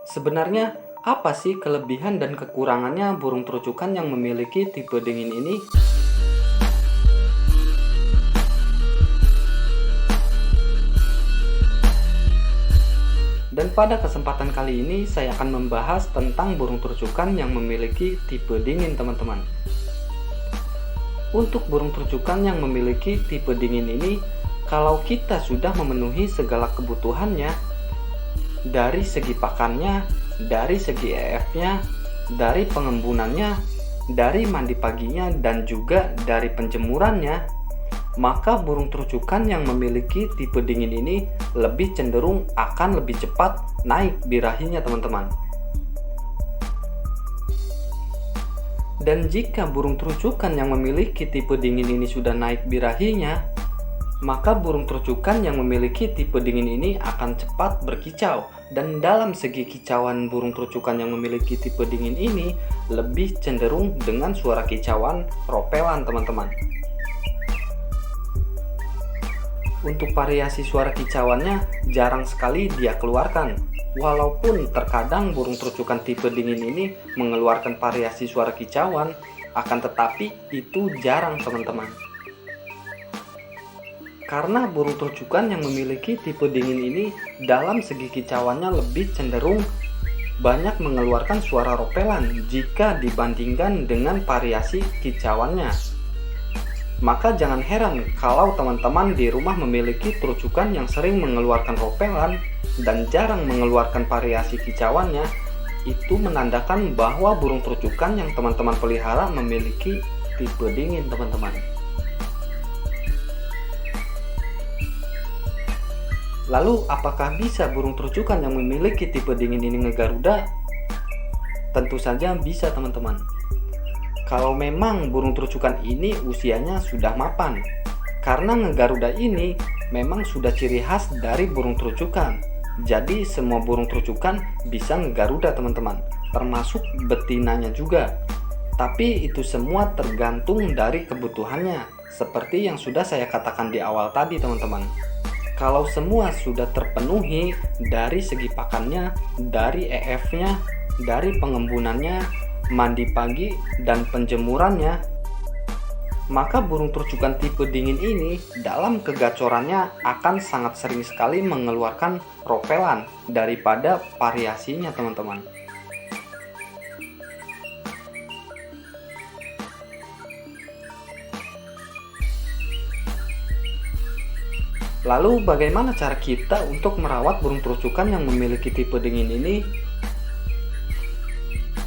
Sebenarnya, apa sih kelebihan dan kekurangannya burung terucukan yang memiliki tipe dingin ini? Dan pada kesempatan kali ini, saya akan membahas tentang burung terucukan yang memiliki tipe dingin, teman-teman. Untuk burung terucukan yang memiliki tipe dingin ini, kalau kita sudah memenuhi segala kebutuhannya, dari segi pakannya, dari segi EF-nya, dari pengembunannya, dari mandi paginya, dan juga dari penjemurannya, maka burung terucukan yang memiliki tipe dingin ini lebih cenderung akan lebih cepat naik birahinya, teman-teman. Dan jika burung terucukan yang memiliki tipe dingin ini sudah naik birahinya, maka burung terucukan yang memiliki tipe dingin ini akan cepat berkicau. Dan dalam segi kicauan burung terucukan yang memiliki tipe dingin ini lebih cenderung dengan suara kicauan ropelan, teman-teman. Untuk variasi suara kicauannya jarang sekali dia keluarkan. Walaupun terkadang burung terucukan tipe dingin ini mengeluarkan variasi suara kicauan, akan tetapi itu jarang, teman-teman. Karena burung terucukan yang memiliki tipe dingin ini dalam segi kicauannya lebih cenderung banyak mengeluarkan suara ropelan jika dibandingkan dengan variasi kicauannya. Maka jangan heran kalau teman-teman di rumah memiliki terucukan yang sering mengeluarkan ropelan dan jarang mengeluarkan variasi kicauannya. Itu menandakan bahwa burung terucukan yang teman-teman pelihara memiliki tipe dingin, teman-teman. Lalu, apakah bisa burung terucukan yang memiliki tipe dingin ini ngegaruda? Tentu saja bisa, teman-teman. Kalau memang burung terucukan ini usianya sudah mapan. Karena ngegaruda ini memang sudah ciri khas dari burung terucukan. Jadi semua burung terucukan bisa ngegaruda, teman-teman, termasuk betinanya juga. Tapi itu semua tergantung dari kebutuhannya, seperti yang sudah saya katakan di awal tadi, teman-teman. Kalau semua sudah terpenuhi dari segi pakannya, dari EF-nya, dari pengembunannya, mandi pagi, dan penjemurannya, maka burung terucukan tipe dingin ini dalam kegacorannya akan sangat sering sekali mengeluarkan ropelan daripada variasinya, teman-teman. Lalu bagaimana cara kita untuk merawat burung terucukan yang memiliki tipe dingin ini?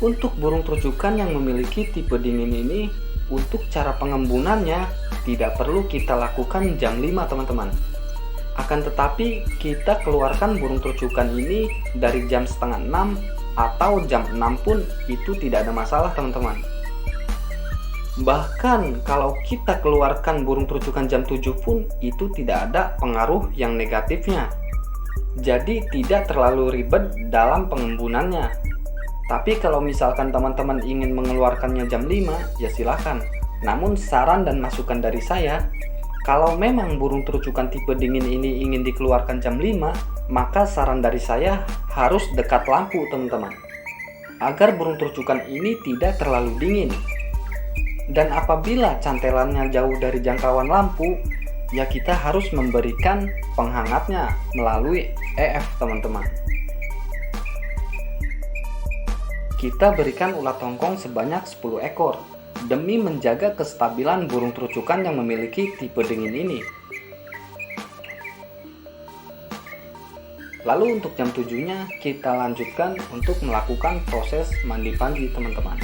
Untuk burung terucukan yang memiliki tipe dingin ini, untuk cara pengembunannya tidak perlu kita lakukan jam 5, teman-teman. Akan tetapi kita keluarkan burung terucukan ini dari jam setengah 6 atau jam 6 pun itu tidak ada masalah, teman-teman. Bahkan kalau kita keluarkan burung terucukan jam 7 pun itu tidak ada pengaruh yang negatifnya. Jadi tidak terlalu ribet dalam pengembunannya. Tapi kalau misalkan teman-teman ingin mengeluarkannya jam 5, ya silakan. Namun saran dan masukan dari saya, kalau memang burung terucukan tipe dingin ini ingin dikeluarkan jam 5, maka saran dari saya harus dekat lampu, teman-teman. Agar burung terucukan ini tidak terlalu dingin. Dan apabila cantelannya jauh dari jangkauan lampu, ya kita harus memberikan penghangatnya melalui EF, teman-teman. Kita berikan ulat tongkong sebanyak 10 ekor demi menjaga kestabilan burung terucukan yang memiliki tipe dingin ini. Lalu untuk jam 7-nya kita lanjutkan untuk melakukan proses mandi pagi, teman-teman.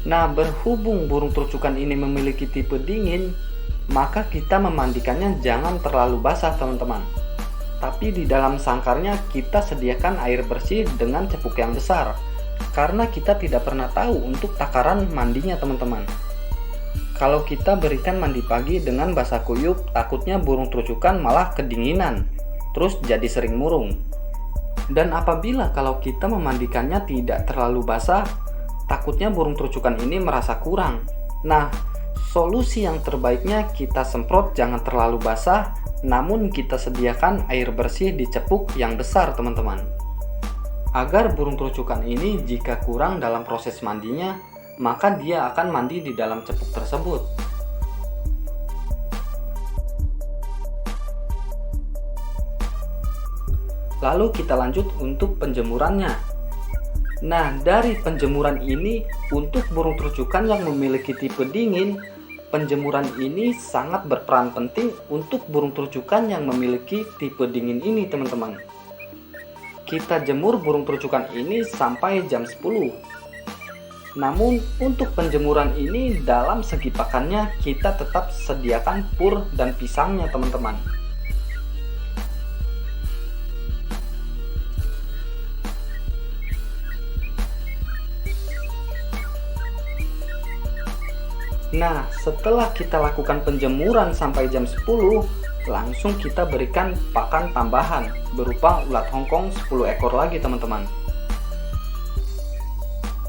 Nah, berhubung burung terucukan ini memiliki tipe dingin, maka kita memandikannya jangan terlalu basah, teman-teman. Tapi di dalam sangkarnya kita sediakan air bersih dengan cepuk yang besar, karena kita tidak pernah tahu untuk takaran mandinya, teman-teman. Kalau kita berikan mandi pagi dengan basah kuyup, takutnya burung terucukan malah kedinginan, terus jadi sering murung. Dan apabila kalau kita memandikannya tidak terlalu basah, takutnya burung terucukan ini merasa kurang. Nah, Solusi yang terbaiknya kita semprot jangan terlalu basah, namun kita sediakan air bersih di cepuk yang besar teman-teman. Agar burung terucukan ini jika kurang dalam proses mandinya, maka dia akan mandi di dalam cepuk tersebut. Lalu kita lanjut untuk penjemurannya. Nah, dari penjemuran ini untuk burung terucukan yang memiliki tipe dingin, penjemuran ini sangat berperan penting untuk burung terucukan yang memiliki tipe dingin ini teman-teman. Kita jemur burung terucukan ini sampai jam 10. Namun untuk penjemuran ini dalam segi pakannya kita tetap sediakan pur dan pisangnya teman-teman. Nah, setelah kita lakukan penjemuran sampai jam 10, langsung kita berikan pakan tambahan berupa ulat hongkong 10 ekor lagi teman-teman.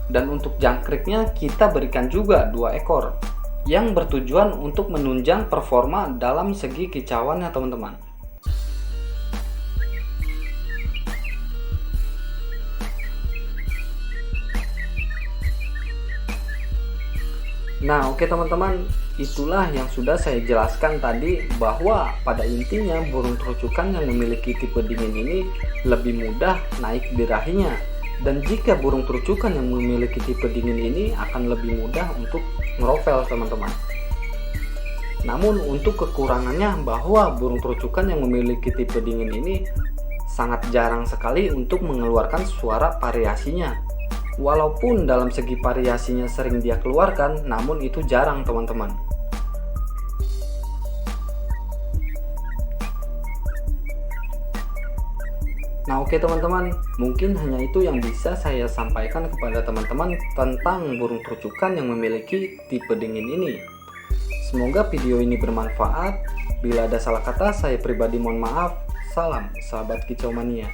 Dan untuk jangkriknya kita berikan juga 2 ekor yang bertujuan untuk menunjang performa dalam segi kicauannya teman-teman. Nah, oke teman-teman, itulah yang sudah saya jelaskan tadi, bahwa pada intinya burung terucukan yang memiliki tipe dingin ini lebih mudah naik birahinya, dan jika burung terucukan yang memiliki tipe dingin ini akan lebih mudah untuk ngerovel teman-teman. Namun untuk kekurangannya bahwa burung terucukan yang memiliki tipe dingin ini sangat jarang sekali untuk mengeluarkan suara variasinya. Walaupun dalam segi variasinya sering dia keluarkan, namun itu jarang teman-teman. Nah oke teman-teman, mungkin hanya itu yang bisa saya sampaikan kepada teman-teman tentang burung terucukan yang memiliki tipe dingin ini. Semoga video ini bermanfaat. Bila ada salah kata, saya pribadi mohon maaf. Salam sahabat kicau mania.